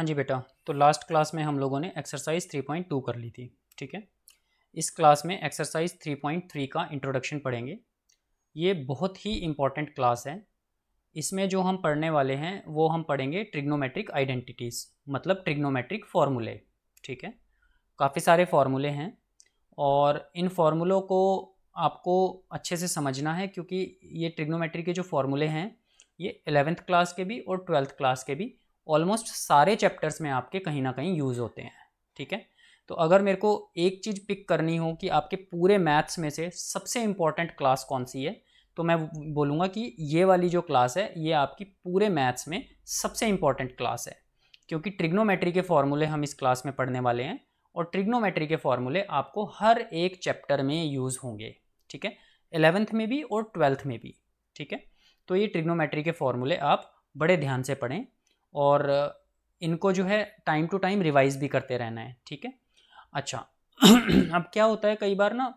हाँ जी बेटा, तो लास्ट क्लास में हम लोगों ने एक्सरसाइज 3.2 कर ली थी। ठीक है, इस क्लास में एक्सरसाइज 3.3 का इंट्रोडक्शन पढ़ेंगे। ये बहुत ही इम्पॉर्टेंट क्लास है। इसमें जो हम पढ़ने वाले हैं वो हम पढ़ेंगे ट्रिग्नोमेट्रिक आइडेंटिटीज़, मतलब ट्रिग्नोमेट्रिक फार्मूले। ठीक है, काफ़ी सारे फार्मूले हैं और इन फार्मूलों को आपको अच्छे से समझना है, क्योंकि ये ट्रिग्नोमेट्री के जो फार्मूले हैं ये 11th क्लास के भी और 12th क्लास के भी ऑलमोस्ट सारे चैप्टर्स में आपके कहीं ना कहीं यूज़ होते हैं। ठीक है, तो अगर मेरे को एक चीज़ पिक करनी हो कि आपके पूरे मैथ्स में से सबसे इम्पॉर्टेंट क्लास कौन सी है, तो मैं बोलूँगा कि ये वाली जो क्लास है ये आपकी पूरे मैथ्स में सबसे इम्पॉर्टेंट क्लास है, क्योंकि ट्रिग्नोमेट्री के फॉर्मूले हम इस क्लास में पढ़ने वाले हैं और ट्रिग्नोमेट्री के फॉर्मूले आपको हर एक चैप्टर में यूज़ होंगे। ठीक है, 11th में भी और 12th में भी। ठीक है, तो ये ट्रिग्नोमेट्री के फॉर्मूले आप बड़े ध्यान से पढ़ें और इनको जो है टाइम टू टाइम रिवाइज भी करते रहना है। ठीक है, अच्छा अब क्या होता है, कई बार ना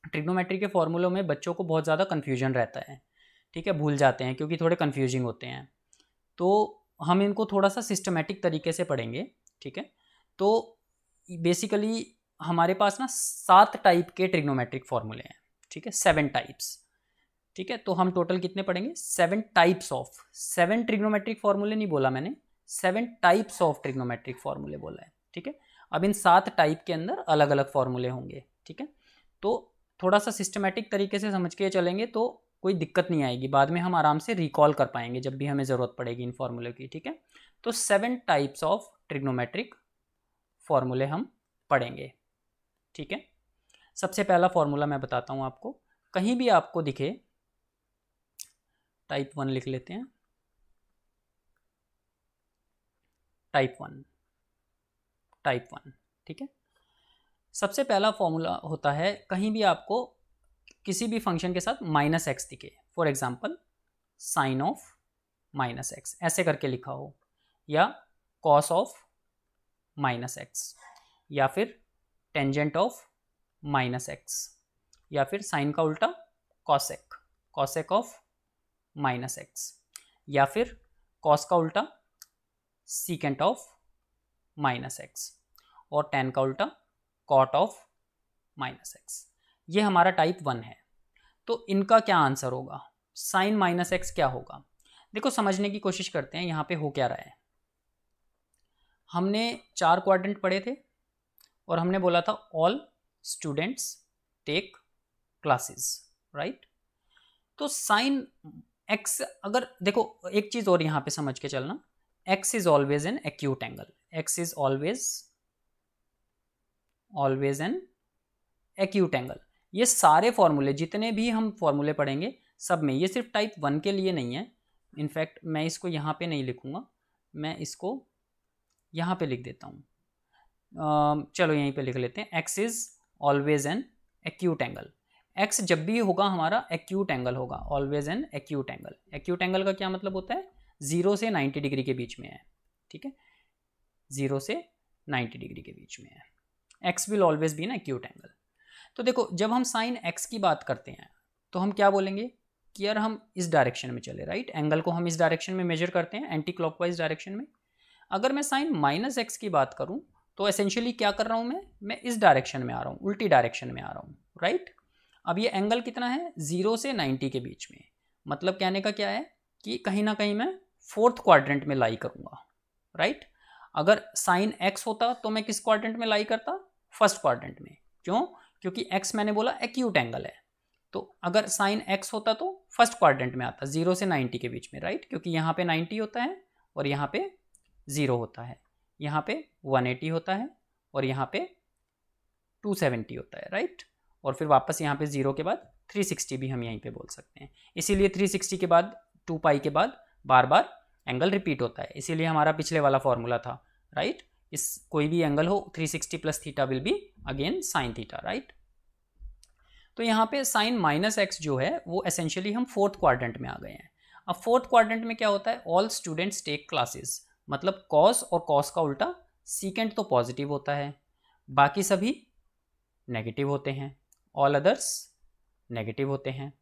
ट्रिग्नोमेट्री के फॉर्मूलों में बच्चों को बहुत ज़्यादा कन्फ्यूजन रहता है। ठीक है, भूल जाते हैं क्योंकि थोड़े कन्फ्यूजिंग होते हैं, तो हम इनको थोड़ा सा सिस्टमेटिक तरीके से पढ़ेंगे। ठीक है, तो बेसिकली हमारे पास ना 7 टाइप के ट्रिग्नोमेट्रिक फॉर्मूले हैं। ठीक है, 7 टाइप्स। ठीक है, तो हम टोटल कितने पढ़ेंगे, 7 टाइप्स ऑफ, 7 ट्रिग्नोमेट्रिक फॉर्मूले नहीं बोला मैंने, 7 टाइप्स ऑफ ट्रिग्नोमेट्रिक फॉर्मूले बोला है। ठीक है, अब इन 7 टाइप के अंदर अलग अलग फॉर्मूले होंगे। ठीक है, तो थोड़ा सा सिस्टमेटिक तरीके से समझ के चलेंगे तो कोई दिक्कत नहीं आएगी, बाद में हम आराम से रिकॉल कर पाएंगे जब भी हमें ज़रूरत पड़ेगी इन फॉर्मूले की। ठीक है, तो 7 टाइप्स ऑफ ट्रिग्नोमेट्रिक फॉर्मूले हम पढ़ेंगे। ठीक है, सबसे पहला फॉर्मूला मैं बताता हूँ आपको, कहीं भी आपको दिखे, टाइप 1 लिख लेते हैं, टाइप 1। ठीक है, सबसे पहला फॉर्मूला होता है, कहीं भी आपको किसी भी फंक्शन के साथ -x दिखे, for example sine of -x ऐसे करके लिखा हो, या कॉस ऑफ -x, या फिर टेंजेंट ऑफ -x, या फिर साइन का उल्टा कॉसेक ऑफ -x, या फिर कॉस का उल्टा सीकेंट ऑफ -x, और टेन का उल्टा कॉट ऑफ -x। ये हमारा टाइप 1 है। तो इनका क्या आंसर होगा, साइन -x क्या होगा। देखो समझने की कोशिश करते हैं यहाँ पे हो क्या रहा है। हमने 4 क्वाड्रेंट पढ़े थे और हमने बोला था all students take classes, right. तो साइन x, अगर देखो एक चीज और यहाँ पे समझ के चलना, x is always an acute angle, x is always an acute angle. ये सारे फॉर्मूले, जितने भी हम फॉर्मूले पढ़ेंगे सब में, ये सिर्फ टाइप 1 के लिए नहीं है। इनफैक्ट मैं इसको यहाँ पे नहीं लिखूंगा, मैं इसको यहाँ पे लिख देता हूँ। चलो यहीं पे लिख लेते हैं, x is always an acute angle. x जब भी होगा हमारा एक्यूट एंगल होगा, always an acute angle. Acute angle का क्या मतलब होता है, 0 से 90 डिग्री के बीच में है। ठीक है, 0 से 90 डिग्री के बीच में है। x will always B an acute angle. तो देखो जब हम साइन x की बात करते हैं तो हम क्या बोलेंगे कि यार हम इस डायरेक्शन में चले, राइट। एंगल को हम इस डायरेक्शन में मेजर करते हैं, एंटी क्लॉकवाइज डायरेक्शन में। अगर मैं साइन -x की बात करूं तो एसेंशियली क्या कर रहा हूं, मैं इस डायरेक्शन में आ रहा हूं, उल्टी डायरेक्शन में आ रहा हूं, राइट। अब ये एंगल कितना है, 0 से 90 के बीच में। मतलब कहने का क्या है कि कहीं ना कहीं मैं 4th क्वाड्रेंट में लाई करूंगा, राइट। अगर साइन x होता तो मैं किस क्वाड्रेंट में लाई करता, 1st क्वाड्रेंट में। क्यों, क्योंकि x मैंने बोला एक्यूट एंगल है, तो अगर साइन x होता तो 1st क्वाड्रेंट में आता, 0 से 90 के बीच में, राइट। क्योंकि यहाँ पे 90 होता है और यहाँ पे 0 होता है, यहाँ पे 180 होता है और यहाँ पे 270 होता है, राइट। और फिर वापस यहाँ पे 0 के बाद 360 भी हम यहीं पे बोल सकते हैं। इसीलिए 360 के बाद 2 पाई के बाद बार बार एंगल रिपीट होता है, इसीलिए हमारा पिछले वाला फॉर्मूला था, राइट। इस कोई भी एंगल हो 360 plus theta will be again sine theta, right. तो यहाँ पे साइन -x जो है वो एसेंशियली हम 4th क्वाड्रेंट में आ गए हैं। अब 4th क्वाड्रेंट में क्या होता है, ऑल स्टूडेंट्स टेक क्लासेस, मतलब कॉस और कॉस का उल्टा सीकेंट तो पॉजिटिव होता है, बाकी सभी नेगेटिव होते हैं, ऑल अदर्स नेगेटिव होते हैं।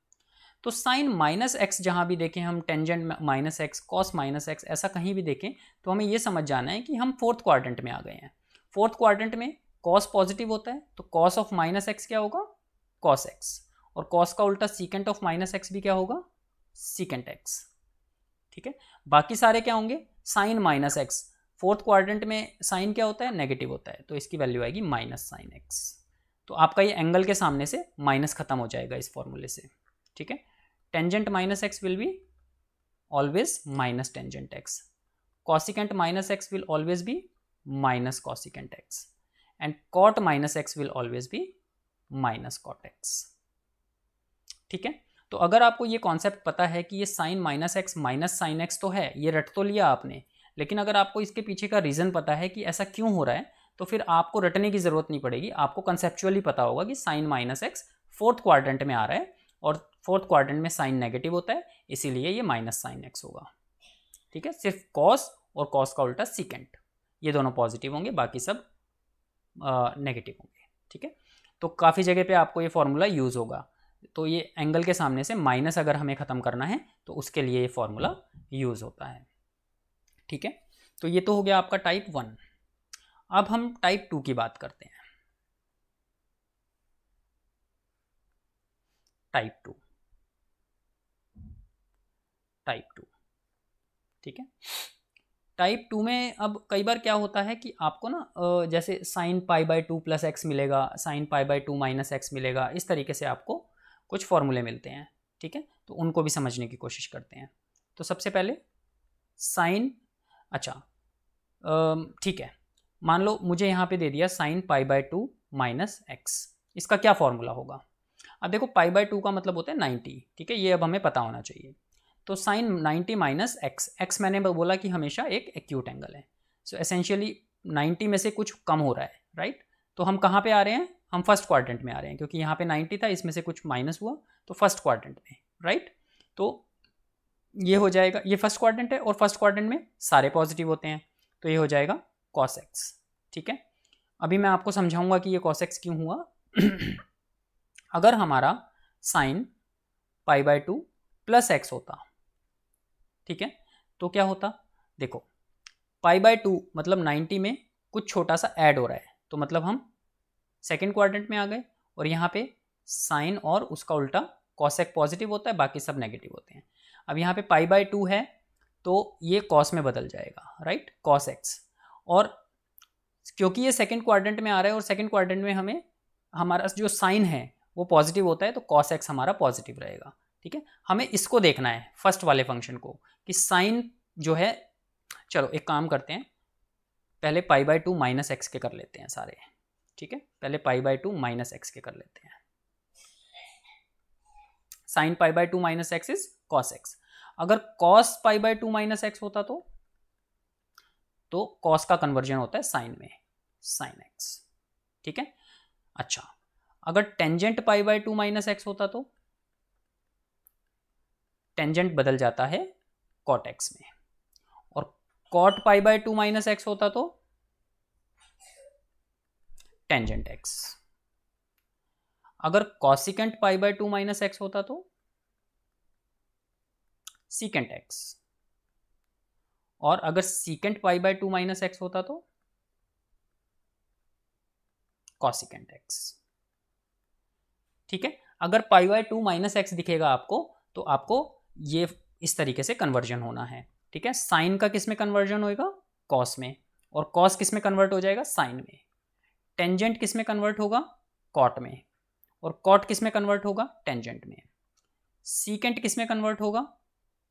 तो साइन माइनस एक्स जहाँ भी देखें हम, tangent minus x, cos minus x, ऐसा कहीं भी देखें तो हमें ये समझ जाना है कि हम फोर्थ क्वाड्रेंट में आ गए हैं। फोर्थ क्वाड्रेंट में कॉस पॉजिटिव होता है, तो कॉस ऑफ माइनस एक्स क्या होगा, कॉस एक्स, और कॉस का उल्टा सीकेंट ऑफ माइनस एक्स भी क्या होगा, सीकेंट एक्स। ठीक है, बाकी सारे क्या होंगे, sine minus x, fourth quadrant में साइन क्या होता है, नेगेटिव होता है, तो इसकी वैल्यू आएगी माइनस साइन एक्स। तो आपका ये एंगल के सामने से माइनस खत्म हो जाएगा इस फॉर्मूले से। ठीक है, tangent minus x will be always minus tangent x, cosecant minus x will always be minus cosecant x, and cot minus x will always be minus cot x. ठीक है, तो अगर आपको ये कॉन्सेप्ट पता है कि ये sine minus x minus sine x तो है, ये रट तो लिया आपने, लेकिन अगर आपको इसके पीछे का रीज़न पता है कि ऐसा क्यों हो रहा है, तो फिर आपको रटने की ज़रूरत नहीं पड़ेगी, आपको कंसेप्चुअली पता होगा कि sine minus x fourth quadrant में आ रहा है, और फोर्थ क्वाड्रेंट में साइन नेगेटिव होता है, इसीलिए ये माइनस साइन एक्स होगा। ठीक है, सिर्फ कॉस और कॉस का उल्टा सीकेंट, ये दोनों पॉजिटिव होंगे, बाकी सब नेगेटिव होंगे। ठीक है, तो काफ़ी जगह पे आपको ये फॉर्मूला यूज़ होगा, तो ये एंगल के सामने से माइनस अगर हमें ख़त्म करना है तो उसके लिए ये फॉर्मूला यूज़ होता है। ठीक है, तो ये तो हो गया आपका टाइप 1। अब हम टाइप 2 की बात करते हैं। Type 2, type 2। ठीक है, टाइप 2 में अब कई बार क्या होता है कि आपको ना जैसे sine pi by 2 plus x मिलेगा, sine pi by 2 minus x मिलेगा, इस तरीके से आपको कुछ फॉर्मूले मिलते हैं। ठीक है, तो उनको भी समझने की कोशिश करते हैं। तो सबसे पहले साइन, अच्छा ठीक है, मान लो मुझे यहाँ पे दे दिया sign pi by 2 minus x, इसका क्या फॉर्मूला होगा। अब देखो पाई बाय 2 का मतलब होता है 90। ठीक है, ये अब हमें पता होना चाहिए। तो साइन 90 माइनस एक्स, एक्स मैंने बोला कि हमेशा एक एक्यूट एंगल है, सो एसेंशियली 90 में से कुछ कम हो रहा है, राइट। तो हम कहाँ पे आ रहे हैं, हम फर्स्ट क्वाड्रेंट में आ रहे हैं, क्योंकि यहाँ पे 90 था, इसमें से कुछ माइनस हुआ, तो फर्स्ट क्वाड्रेंट में, राइट। तो ये हो जाएगा, ये फर्स्ट क्वाड्रेंट है और फर्स्ट क्वाड्रेंट में सारे पॉजिटिव होते हैं, तो ये हो जाएगा कॉस एक्स। ठीक है, अभी मैं आपको समझाऊंगा कि ये कॉस एक्स क्यों हुआ। अगर हमारा sign pi by 2 plus x होता, ठीक है, तो क्या होता, देखो पाई बाय 2 मतलब 90 में कुछ छोटा सा ऐड हो रहा है, तो मतलब हम सेकेंड क्वाड्रेंट में आ गए, और यहाँ पे साइन और उसका उल्टा कॉसेक पॉजिटिव होता है, बाकी सब नेगेटिव होते हैं। अब यहाँ पे पाई बाय 2 है तो ये कॉस में बदल जाएगा, राइट, कॉस एक्स। और क्योंकि ये सेकेंड क्वाड्रेंट में आ रहा है और सेकेंड क्वाड्रेंट में हमें हमारा जो साइन है वो पॉजिटिव होता है, तो कॉस एक्स हमारा पॉजिटिव रहेगा। ठीक है, हमें इसको देखना है फर्स्ट वाले फंक्शन को कि साइन जो है, चलो एक काम करते हैं, पहले पाई बाय 2 माइनस एक्स के कर लेते हैं सारे। ठीक है, पहले पाई बाय 2 माइनस एक्स के कर लेते हैं। Sine pi by 2 minus x is cos x. अगर cos pi by 2 minus x होता तो कॉस का कन्वर्जन होता है साइन में, साइन एक्स। ठीक है, अच्छा अगर tangent pi by 2 minus x होता तो टेंजेंट बदल जाता है कॉट एक्स में, और cot pi by 2 minus x होता तो टेंजेंट एक्स। अगर cosecant pi by 2 minus x होता तो सीकेंट एक्स, और अगर secant pi by 2 minus x होता तो कॉसिकेंट एक्स। ठीक है, अगर पाई बाय 2 माइनस एक्स दिखेगा आपको, तो आपको ये इस तरीके से कन्वर्जन होना है। ठीक है, साइन का किस में कन्वर्जन होगा, कॉस में, और कॉस किस में कन्वर्ट हो जाएगा, साइन में। टेंजेंट किस में कन्वर्ट होगा, कॉट में, और कॉट किस में कन्वर्ट होगा, टेंजेंट में। सीकेंट किस में कन्वर्ट होगा,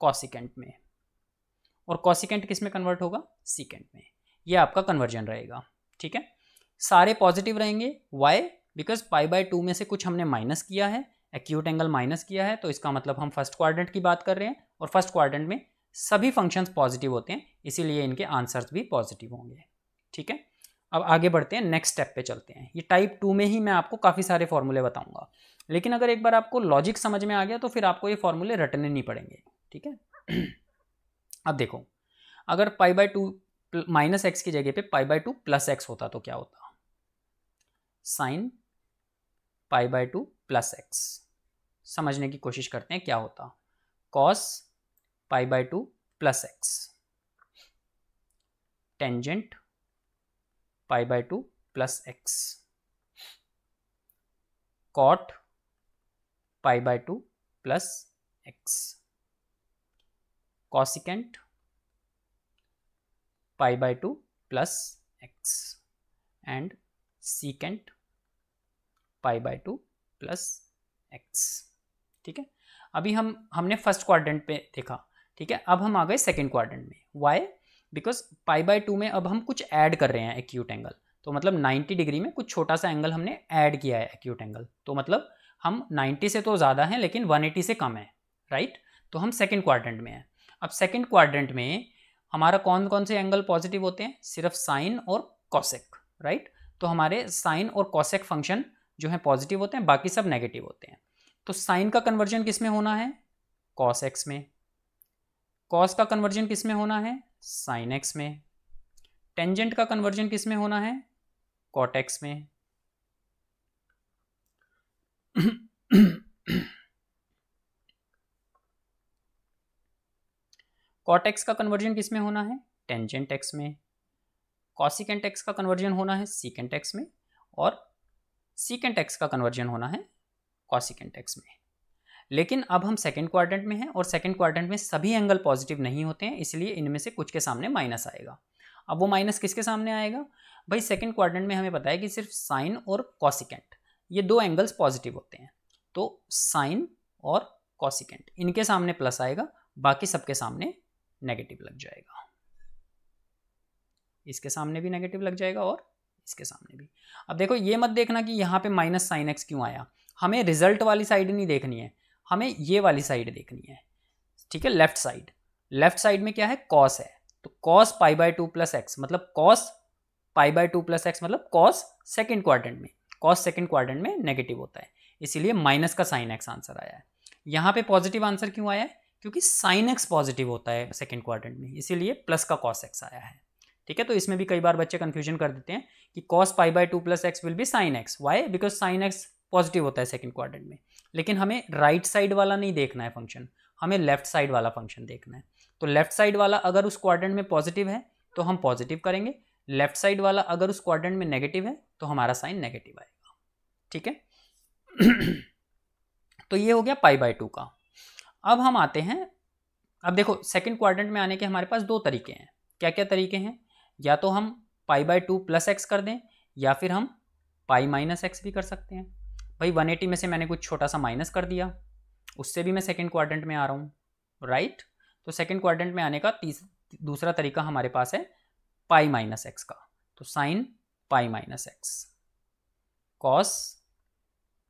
कॉसिकेंट में, और कॉसिकेंट किस में कन्वर्ट होगा, सीकेंट में। ये आपका कन्वर्जन रहेगा। ठीक है, सारे पॉजिटिव रहेंगे, वाई, बिकॉज पाई बाय 2 में से कुछ हमने माइनस किया है, एक्यूट एंगल माइनस किया है, तो इसका मतलब हम फर्स्ट क्वाड्रेंट की बात कर रहे हैं, और फर्स्ट क्वाड्रेंट में सभी फंक्शंस पॉजिटिव होते हैं, इसीलिए इनके आंसर्स भी पॉजिटिव होंगे। ठीक है, अब आगे बढ़ते हैं, नेक्स्ट स्टेप पे चलते हैं। ये टाइप 2 में ही मैं आपको काफ़ी सारे फॉर्मूले बताऊंगा, लेकिन अगर एक बार आपको लॉजिक समझ में आ गया तो फिर आपको ये फॉर्मूले रटने नहीं पड़ेंगे। ठीक है, अब देखो, अगर पाई बाय 2 माइनस एक्स की जगह पे पाई बाय 2 प्लस एक्स होता तो क्या होता, sine pi by 2 plus x. समझने की कोशिश करते हैं क्या होता। cos π/2 plus x, tangent π/2 plus x, cot π/2 plus x, cosecant π/2 plus x and secant π/2 plus x. ठीक है, अभी हमने फर्स्ट क्वाड्रेंट पे देखा। ठीक है, अब हम आ गए सेकेंड क्वाड्रेंट में। वाई? बिकॉज π/2 में अब हम कुछ ऐड कर रहे हैं एक्यूट एंगल, तो मतलब 90 डिग्री में कुछ छोटा सा एंगल हमने ऐड किया है एक्यूट एंगल, तो मतलब हम 90 से तो ज़्यादा हैं लेकिन 180 से कम है, राइट। तो हम सेकेंड क्वाड्रेंट में हैं। अब सेकेंड क्वाड्रेंट में हमारा कौन कौन से एंगल पॉजिटिव होते हैं? सिर्फ साइन और कॉसेक, राइट। तो हमारे साइन और कॉसेक फंक्शन जो है पॉजिटिव होते हैं, बाकी सब नेगेटिव होते हैं। तो साइन का कन्वर्जन किस में होना है? कॉस एक्स में। कॉस का कन्वर्जन किस में होना है? साइन एक्स में। टेंजेंट का कन्वर्जन किस में होना है? कॉट एक्स में। कॉट एक्स का कन्वर्जन किस में होना है? टेंजेंट एक्स में। कॉसिकेंट एक्स का कन्वर्जन होना है सीकेंट एक्स में, और सीकेंट एक्स का कन्वर्जन होना है कॉसिकेंट एक्स में। लेकिन अब हम सेकेंड क्वाड्रेंट में हैं और सेकेंड क्वाड्रेंट में सभी एंगल पॉजिटिव नहीं होते हैं, इसलिए इनमें से कुछ के सामने माइनस आएगा। अब वो माइनस किसके सामने आएगा? भाई सेकेंड क्वाड्रेंट में हमें पता है कि सिर्फ साइन और कॉसिकेंट ये दो एंगल्स पॉजिटिव होते हैं, तो साइन और कॉसिकेंट इनके सामने प्लस आएगा, बाकी सबके सामने नेगेटिव लग जाएगा। इसके सामने भी नेगेटिव लग जाएगा और इसके सामने भी। अब देखो, ये मत देखना कि यहाँ पे माइनस साइन एक्स क्यों आया, हमें रिजल्ट वाली साइड नहीं देखनी है, हमें ये वाली साइड देखनी है। ठीक है, लेफ्ट साइड। लेफ्ट साइड में क्या है? कॉस है, तो कॉस π/2 प्लस एक्स, मतलब कॉस π/2 प्लस एक्स मतलब कॉस सेकेंड क्वाड्रेंट में। कॉस सेकेंड क्वाड्रेंट में नेगेटिव होता है, इसीलिए माइनस का साइन एक्स आंसर आया है। यहाँ पे पॉजिटिव आंसर क्यों आया है? क्योंकि साइन एक्स पॉजिटिव होता है सेकेंड क्वाड्रेंट में, इसीलिए प्लस का कॉस एक्स आया है। ठीक है, तो इसमें भी कई बार बच्चे कंफ्यूजन कर देते हैं कि cos π/2 plus x will be sine x. Why? Because sine x positive होता है सेकंड क्वाड्रेंट में, लेकिन हमें राइट साइड वाला नहीं देखना है फंक्शन, हमें लेफ्ट साइड वाला फंक्शन देखना है। तो लेफ्ट साइड वाला अगर उस क्वाड्रेंट में पॉजिटिव है तो हम पॉजिटिव करेंगे, लेफ्ट साइड वाला अगर उस क्वाड्रेंट में नेगेटिव है तो हमारा साइन नेगेटिव आएगा। ठीक है, तो ये हो गया π/2 का। अब हम आते हैं, अब देखो सेकंड क्वाड्रेंट में आने के हमारे पास दो तरीके हैं। क्या क्या तरीके हैं? या तो हम π/2 प्लस एक्स कर दें, या फिर हम पाई माइनस एक्स भी कर सकते हैं। भाई 180 में से मैंने कुछ छोटा सा माइनस कर दिया, उससे भी मैं सेकंड क्वाड्रेंट में आ रहा हूँ, राइट। तो सेकंड क्वाड्रेंट में आने का दूसरा तरीका हमारे पास है पाई माइनस एक्स का। तो sine pi minus x, cos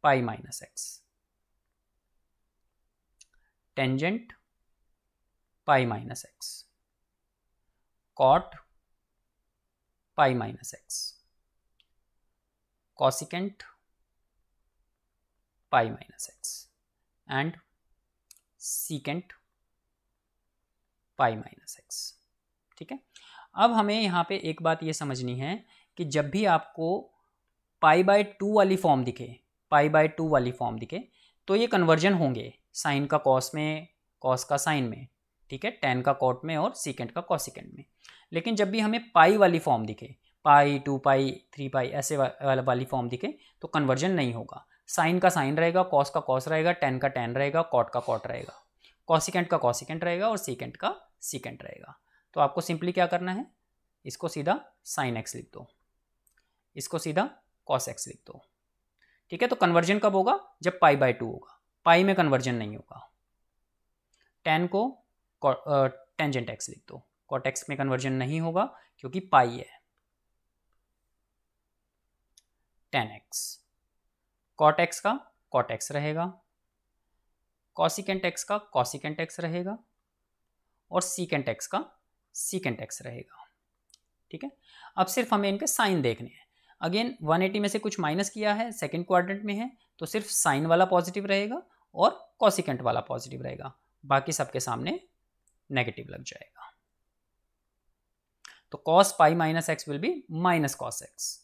pi minus x, tangent pi minus x, cot pi minus x, cosecant pi minus x and secant pi minus x. ठीक है, अब हमें यहाँ पे एक बात ये समझनी है कि जब भी आपको π/2 वाली फॉर्म दिखे, π/2 वाली फॉर्म दिखे, तो ये कन्वर्जन होंगे साइन का कॉस में, कॉस का साइन में, ठीक है, टेन का कॉट में और सीकेंट का कॉसिकेंट में। लेकिन जब भी हमें पाई वाली फॉर्म दिखे, पाई, 2 पाई, 3 पाई ऐसे वाली फॉर्म दिखे, तो कन्वर्जन नहीं होगा। साइन का साइन रहेगा, कॉस का कॉस रहेगा, टेन का टेन रहेगा, कॉट का कॉट रहेगा, कॉसिकेंट का कॉसिकेंट रहेगा और सीकेंट का सीकेंट रहेगा। तो आपको सिंपली क्या करना है, इसको सीधा साइन एक्स लिख दो, इसको सीधा कॉस एक्स लिख दो। ठीक है, तो कन्वर्जन कब होगा? जब π/2 होगा, पाई में कन्वर्जन नहीं होगा। टेन को टेंजेंट एक्स लिख दो, कॉट एक्स में कन्वर्जन नहीं होगा क्योंकि पाई है। टेन एक्स, कॉट एक्स का कॉट एक्स रहेगा, कॉसिकेंट एक्स का कॉसिकेंट एक्स रहेगा और सीकेंट एक्स का सीकेंट एक्स रहेगा। ठीक है, अब सिर्फ हमें इनके साइन देखने हैं। अगेन 180 में से कुछ माइनस किया है, सेकंड क्वाड्रेंट में है, तो सिर्फ साइन वाला पॉजिटिव रहेगा और कॉसिकेंट वाला पॉजिटिव रहेगा, बाकी सबके सामने नेगेटिव लग जाएगा। तो cos pi minus x will be minus cos x,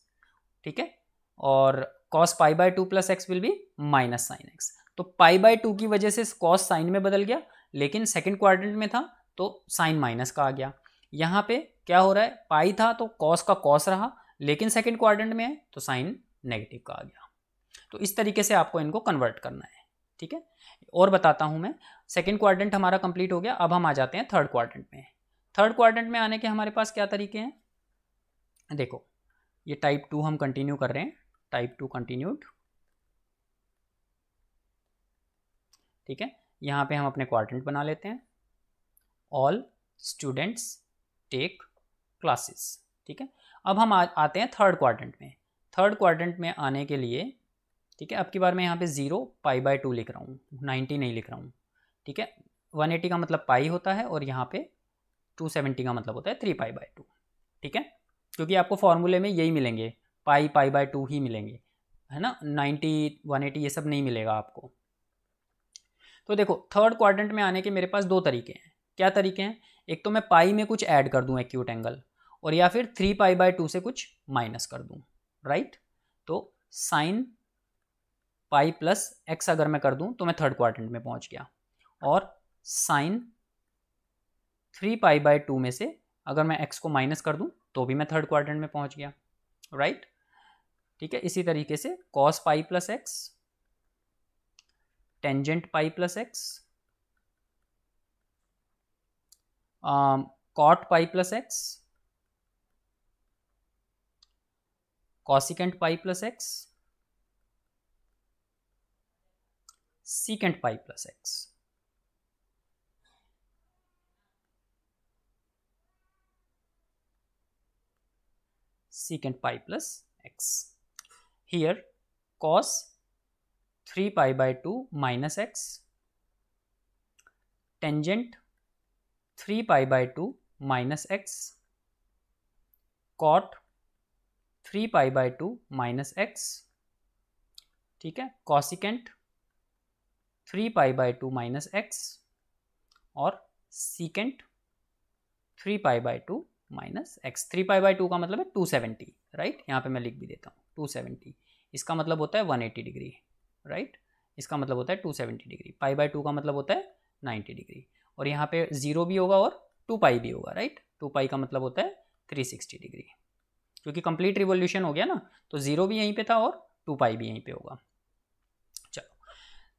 ठीक है, और cos π/2 plus x will be minus sine x. तो π/2 की वजह से कॉस साइन में बदल गया, लेकिन सेकंड क्वाड्रेंट में था तो साइन माइनस का आ गया। यहाँ पे क्या हो रहा है, पाई था तो कॉस का कॉस रहा, लेकिन सेकंड क्वाड्रेंट में है तो साइन नेगेटिव का आ गया। तो इस तरीके से आपको इनको कन्वर्ट करना है, ठीक है। और बताता हूँ मैं, सेकंड क्वाड्रेंट हमारा कंप्लीट हो गया, अब हम आ जाते हैं थर्ड क्वाड्रेंट में। थर्ड क्वाड्रेंट में आने के हमारे पास क्या तरीके हैं, देखो ये टाइप 2 हम कंटिन्यू कर रहे हैं, टाइप 2 कंटिन्यूड, ठीक है। यहाँ पे हम अपने क्वाड्रेंट बना लेते हैं, ऑल स्टूडेंट्स टेक क्लासेस, ठीक है। अब हम आते हैं थर्ड क्वाड्रेंट में। थर्ड क्वाड्रेंट में आने के लिए, ठीक है, अब की बार मैं यहाँ पे 0 π/2 लिख रहा हूँ, 90 नहीं लिख रहा हूँ, ठीक है। 180 का मतलब पाई होता है और यहाँ पे 270 का मतलब होता है 3 π/2, ठीक है, क्योंकि आपको फॉर्मूले में यही मिलेंगे, π/2 ही मिलेंगे, है ना, 90 180 ये सब नहीं मिलेगा आपको। तो देखो थर्ड क्वाड्रेंट में आने के मेरे पास दो तरीके हैं। क्या तरीके हैं, एक तो मैं पाई में कुछ ऐड कर दूं एक्यूट एंगल, और या फिर 3 π/2 से कुछ माइनस कर दूं, राइट। तो साइन पाई प्लस एक्स अगर मैं कर दूं तो मैं थर्ड क्वाड्रेंट में पहुंच गया, और साइन 3 π/2 में से अगर मैं एक्स को माइनस कर दूं तो भी मैं थर्ड क्वाड्रेंट में पहुंच गया, राइट, ठीक है। इसी तरीके से cos pi plus x, tangent pi plus x, cot pi plus x, cosecant pi plus x, secant pi plus x, secant pi plus x. Here cos 3 π/2 minus x, tangent 3 π/2 minus x, cot 3 π/2 minus x, ठीक है, cosecant 3 π/2 minus x, और secant 3 π/2 minus x. 3 π/2 का मतलब है 270, right, यहाँ पे मैं लिख भी देता हूँ 270, इसका मतलब होता है 180 डिग्री, राइट, इसका मतलब होता है 270 डिग्री। π/2 का मतलब होता है 90 डिग्री, और यहाँ पे 0 भी होगा और 2 पाई भी होगा, राइट, 2 पाई का मतलब होता है 360 डिग्री, क्योंकि कंप्लीट रिवोल्यूशन हो गया ना, तो 0 भी यहीं पे था और 2 पाई भी यहीं पे होगा। चलो,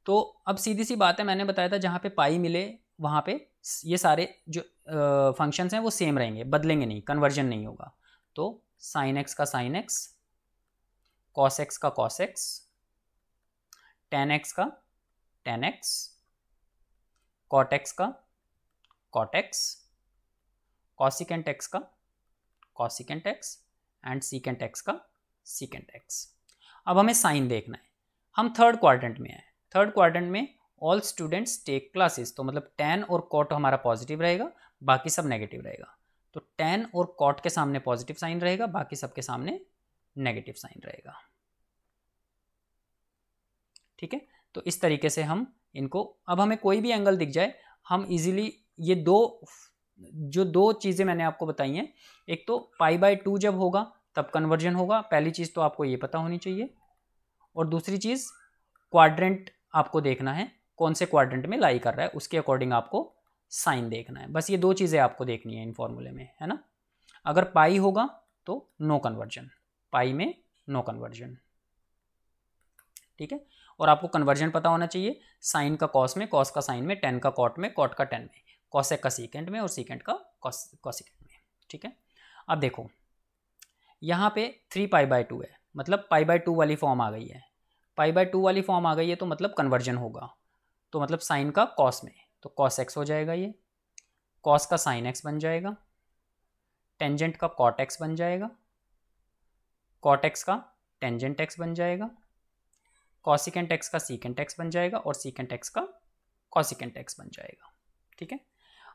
तो अब सीधी सी बात है, मैंने बताया था जहाँ पे पाई मिले वहाँ पे ये सारे जो फंक्शंस हैं वो सेम रहेंगे, बदलेंगे नहीं, कन्वर्जन नहीं होगा। तो साइन एक्स का साइन एक्स, कॉस एक्स का कॉस एक्स, टेन एक्स का टेन एक्स, कॉट एक्स का कॉट एक्स, कॉसिकेंट एक्स का cosecant x, and secant x का सीकेंट एक्स। अब हमें साइन देखना है, हम थर्ड क्वाड्रेंट में हैं। थर्ड क्वाड्रेंट में ऑल स्टूडेंट्स टेक क्लासेस, तो मतलब टेन और कॉट हमारा पॉजिटिव रहेगा, बाकी सब नेगेटिव रहेगा। तो टेन और कॉट के सामने पॉजिटिव साइन रहेगा, बाकी सबके सामने नेगेटिव साइन रहेगा, ठीक है। तो इस तरीके से हम इनको, अब हमें कोई भी एंगल दिख जाए हम इजीली ये दो चीज़ें मैंने आपको बताई हैं, एक तो π/2 जब होगा तब कन्वर्जन होगा, पहली चीज़ तो आपको ये पता होनी चाहिए, और दूसरी चीज़ क्वाड्रेंट आपको देखना है कौन से क्वाड्रेंट में लाई कर रहा है, उसके अकॉर्डिंग आपको साइन देखना है। बस ये दो चीज़ें आपको देखनी है इन फॉर्मूले में, है ना। अगर पाई होगा तो नो कन्वर्जन, पाई में नो कन्वर्जन, ठीक है। और आपको कन्वर्जन पता होना चाहिए, साइन का कॉस में, कॉस का साइन में, टेन का कॉट में, कॉट का टेन में, कॉसेक का सीकेंट में, और सीकेंट का कॉसिकेंट में, ठीक है। अब देखो यहाँ पे 3 π/2 है, मतलब π/2 वाली फॉर्म आ गई है, π/2 वाली फॉर्म आ गई है तो मतलब कन्वर्जन होगा, तो मतलब साइन का कॉस में, तो कॉस एक्स हो जाएगा, ये कॉस का साइन एक्स बन जाएगा, टेंजेंट का कॉट एक्स बन जाएगा, कॉट एक्स का टेंजेंट एक्स बन जाएगा, कॉसिकेंट एक्स का सीकेंट एक्स बन जाएगा, और सीकेंट एक्स का कॉसिकेंट एक्स बन जाएगा, ठीक है।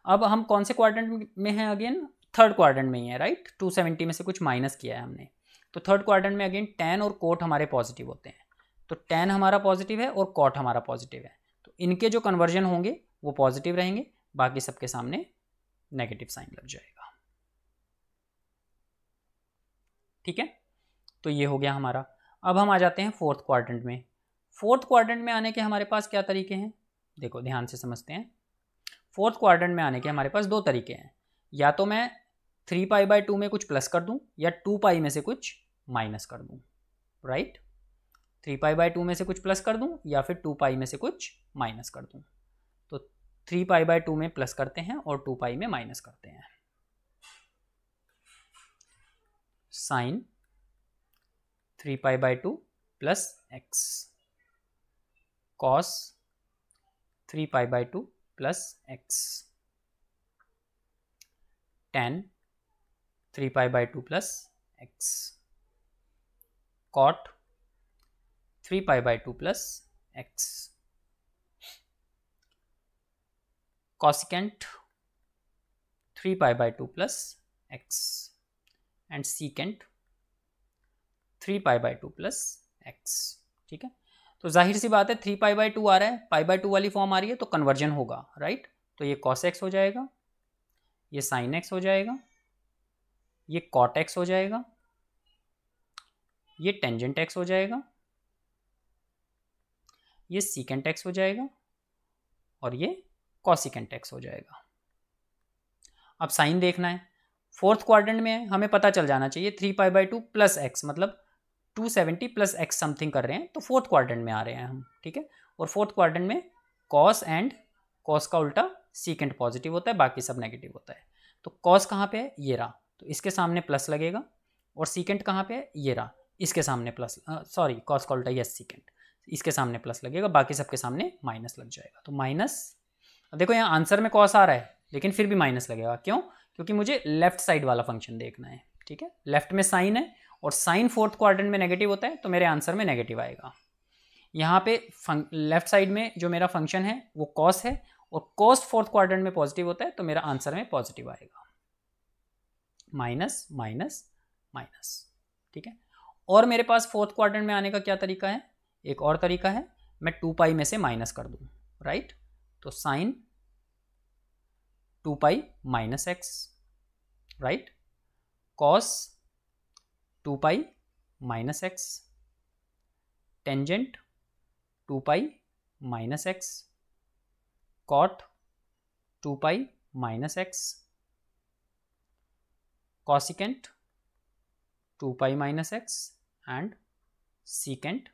अब हम कौन से क्वाड्रेंट में हैं, अगेन थर्ड क्वाड्रेंट में ही है, राइट, 270 में से कुछ माइनस किया है हमने, तो थर्ड क्वाड्रेंट में अगेन टेन और कोट हमारे पॉजिटिव होते हैं, तो टेन हमारा पॉजिटिव है और कॉट हमारा पॉजिटिव है, तो इनके जो कन्वर्जन होंगे वो पॉजिटिव रहेंगे, बाकी सबके सामने नेगेटिव साइन लग जाएगा, ठीक है। तो ये हो गया हमारा। अब हम आ जाते हैं फोर्थ क्वाड्रेंट में। फोर्थ क्वाड्रेंट में आने के हमारे पास क्या तरीके हैं, देखो ध्यान से समझते हैं। फोर्थ क्वाड्रेंट में आने के हमारे पास दो तरीके हैं, या तो मैं 3π/2 में कुछ प्लस कर दूं या 2π में से कुछ माइनस कर दूं, राइट। 3π/2 में से कुछ प्लस कर दूं या फिर 2π में से कुछ माइनस कर दूं। तो 3π/2 में प्लस करते हैं और 2π में माइनस करते हैं। Sine 3π/2 plus x, cos 3π/2 plus x, tan 3π/2 plus x, cot 3π/2 plus x, cosecant 3π/2 plus x and secant 3π/2 plus x. ठीक है, तो जाहिर सी बात है 3π/2 आ रहा है, π/2 वाली फॉर्म आ रही है तो कन्वर्जन होगा, राइट। तो ये cos x हो जाएगा, ये sin x हो जाएगा, ये cot x हो जाएगा, ये टेंजेंट x हो जाएगा, ये secant x हो जाएगा और ये cosecant x हो जाएगा। अब साइन देखना है, फोर्थ क्वाड्रेंट में हमें पता चल जाना चाहिए 3π/2 प्लस एक्स, मतलब 270 प्लस एक्स समथिंग कर रहे हैं, तो फोर्थ क्वाड्रेंट में आ रहे हैं हम। ठीक है, और फोर्थ क्वाड्रेंट में कॉस एंड कॉस का उल्टा सीकेंट पॉजिटिव होता है, बाकी सब नेगेटिव होता है। तो कॉस कहाँ पे है, ये रहा, तो इसके सामने प्लस लगेगा, और सीकेंट कहाँ पे है, ये रहा, इसके सामने प्लस, सॉरी कॉस का उल्टा यस सीकेंट, इसके सामने प्लस लगेगा, बाकी सबके सामने माइनस लग जाएगा। तो माइनस, देखो यहाँ आंसर में कॉस आ रहा है लेकिन फिर भी माइनस लगेगा, क्यों, क्योंकि मुझे लेफ्ट साइड वाला फंक्शन देखना है। ठीक है, लेफ्ट में साइन है और साइन फोर्थ क्वाड्रेंट में नेगेटिव होता है, तो मेरे आंसर में नेगेटिव आएगा। यहाँ पे लेफ्ट साइड में जो मेरा फंक्शन है वो कॉस है, और कॉस फोर्थ क्वाड्रेंट में पॉजिटिव होता है, तो मेरा आंसर में पॉजिटिव आएगा। Minus minus minus. ठीक है, और मेरे पास फोर्थ क्वाड्रेंट में आने का क्या तरीका है, एक और तरीका है, मैं 2π में से माइनस कर दूं, राइट। तो sine 2π minus x, right, cos 2π minus x, tangent 2π minus x, cot 2π minus x, cosecant 2π minus x and secant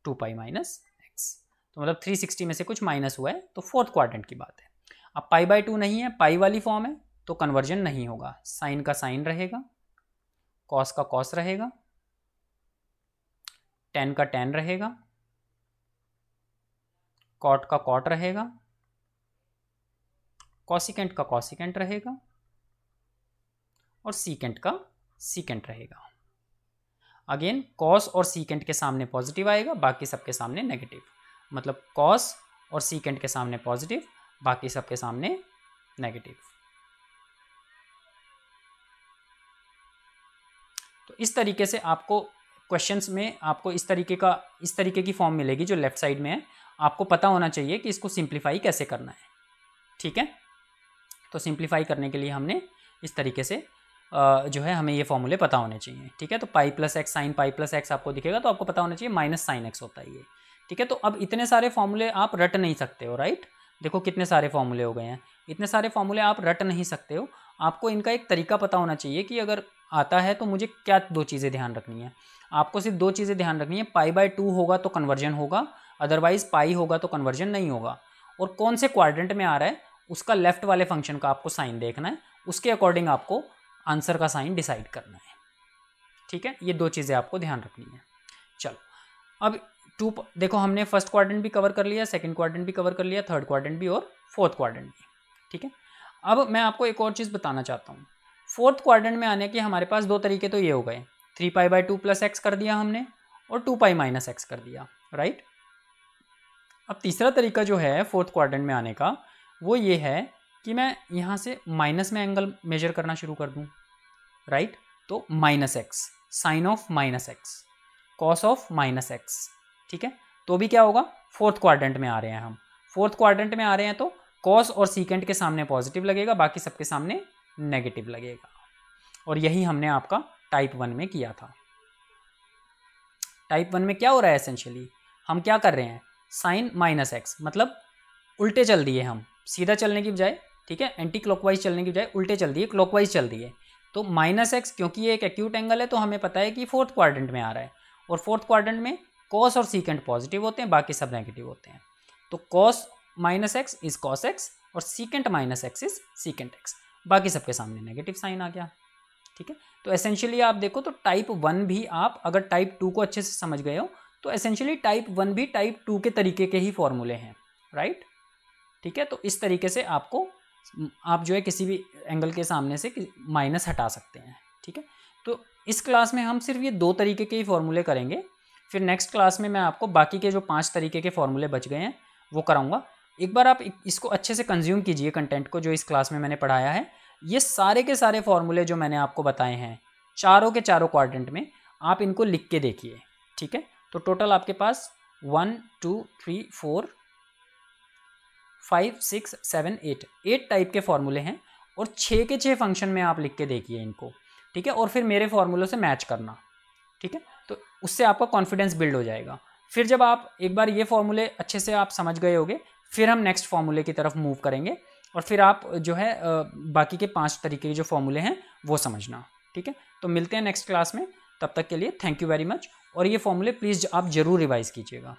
2π minus x. तो मतलब 360 में से कुछ माइनस हुआ है, तो फोर्थ क्वाड्रेंट की बात है। अब π/2 नहीं है, पाई वाली फॉर्म है, तो कन्वर्जन नहीं होगा। साइन का साइन रहेगा, कॉस का कॉस रहेगा, टेन का टेन रहेगा, कॉट का कॉट रहेगा, कॉसिकेंट का कॉसिकेंट रहेगा और सीकेंट का सीकेंट रहेगा। अगेन कॉस और सीकेंट के सामने पॉजिटिव आएगा, बाकी सबके सामने नेगेटिव, मतलब कॉस और सीकेंट के सामने पॉजिटिव, बाकी सबके सामने नेगेटिव। तो इस तरीके से आपको क्वेश्चंस में आपको इस तरीके की फॉर्म मिलेगी जो लेफ्ट साइड में है। आपको पता होना चाहिए कि इसको सिंप्लीफाई कैसे करना है। ठीक है, तो सिंप्लीफाई करने के लिए हमने इस तरीके से जो है हमें ये फॉर्मूले पता होने चाहिए। ठीक है, तो पाई plus x sine pi plus x आपको दिखेगा, तो आपको पता होना चाहिए माइनस साइन एक्स होता है ये। ठीक है, तो अब इतने सारे फॉर्मूले आप रट नहीं सकते हो, राइट। देखो कितने सारे फॉर्मूले हो गए हैं, इतने सारे फॉर्मूले आप रट नहीं सकते हो। आपको इनका एक तरीका पता होना चाहिए कि अगर आता है तो मुझे क्या दो चीज़ें ध्यान रखनी है। आपको सिर्फ दो चीज़ें ध्यान रखनी है, π/2 होगा तो कन्वर्जन होगा, अदरवाइज पाई होगा तो कन्वर्जन नहीं होगा। और कौन से क्वाड्रेंट में आ रहा है उसका लेफ्ट वाले फंक्शन का आपको साइन देखना है, उसके अकॉर्डिंग आपको आंसर का साइन डिसाइड करना है। ठीक है, ये दो चीज़ें आपको ध्यान रखनी है। चलो अब देखो हमने फर्स्ट क्वाड्रेंट भी कवर कर लिया, सेकंड क्वाड्रेंट भी कवर कर लिया, थर्ड क्वाड्रेंट भी और फोर्थ क्वाड्रेंट भी। ठीक है, अब मैं आपको एक और चीज़ बताना चाहता हूँ। फोर्थ क्वाड्रेंट में आने के हमारे पास दो तरीके तो ये हो गए, 3π/2 प्लस एक्स कर दिया हमने और 2π माइनस एक्स कर दिया, राइट। अब तीसरा तरीका जो है फोर्थ क्वाड्रेंट में आने का वो ये है कि मैं यहाँ से माइनस में एंगल मेजर करना शुरू कर दूँ, राइट। तो minus x, sine of minus x, cos of minus x. ठीक है, तो भी क्या होगा, फोर्थ क्वाड्रेंट में आ रहे हैं हम, फोर्थ क्वाड्रेंट में आ रहे हैं तो कॉस और सीकेंट के सामने पॉजिटिव लगेगा, बाकी सबके सामने नेगेटिव लगेगा। और यही हमने आपका टाइप 1 में किया था। टाइप 1 में क्या हो रहा है, एसेंशियली हम क्या कर रहे हैं, साइन माइनस एक्स, मतलब उल्टे चल दिए हम, सीधा चलने की बजाय, ठीक है, एंटी क्लॉकवाइज चलने की बजाय उल्टे चल दिए, क्लॉकवाइज चल दिए। तो माइनस एक्स, क्योंकि ये एक एक्यूट एंगल है तो हमें पता है कि फोर्थ क्वाड्रेंट में आ रहा है, और फोर्थ क्वाड्रेंट में कॉस और सीकेंट पॉजिटिव होते हैं, बाकी सब नेगेटिव होते हैं। तो cos minus x is cos x और secant minus x is secant x, बाकी सबके सामने नेगेटिव साइन आ गया, ठीक है। तो एसेंशियली आप देखो तो टाइप 1 भी, आप अगर टाइप 2 को अच्छे से समझ गए हो तो एसेंशियली टाइप 1 भी टाइप 2 के तरीके के ही फॉर्मूले हैं, राइट, ठीक है। तो इस तरीके से आपको, आप जो है किसी भी एंगल के सामने से माइनस हटा सकते हैं, ठीक है। तो इस क्लास में हम सिर्फ ये 2 तरीके के ही फॉर्मूले करेंगे, फिर नेक्स्ट क्लास में मैं आपको बाकी के जो 5 तरीके के फॉर्मूले बच गए हैं वो कराऊंगा। एक बार आप इसको अच्छे से कंज्यूम कीजिए कंटेंट को जो इस क्लास में मैंने पढ़ाया है। ये सारे के सारे फॉर्मूले जो मैंने आपको बताए हैं चारों के चारों क्वाड्रेंट में, आप इनको लिख के देखिए, ठीक है। तो टोटल आपके पास 1 2 3 4 5 6 7 8 टाइप के फॉर्मूले हैं, और 6 के 6 फंक्शन में आप लिख के देखिए इनको, ठीक है, और फिर मेरे फॉर्मूलों से मैच करना, ठीक है। तो उससे आपका कॉन्फिडेंस बिल्ड हो जाएगा। फिर जब आप एक बार ये फॉर्मूले अच्छे से आप समझ गए होगे, फिर हम नेक्स्ट फॉर्मूले की तरफ मूव करेंगे, और फिर आप जो है बाकी के 5 तरीके के जो फॉर्मूले हैं वो समझना, ठीक है। तो मिलते हैं नेक्स्ट क्लास में, तब तक के लिए थैंक यू वेरी मच, और ये फॉर्मूले प्लीज़ आप ज़रूर रिवाइज़ कीजिएगा।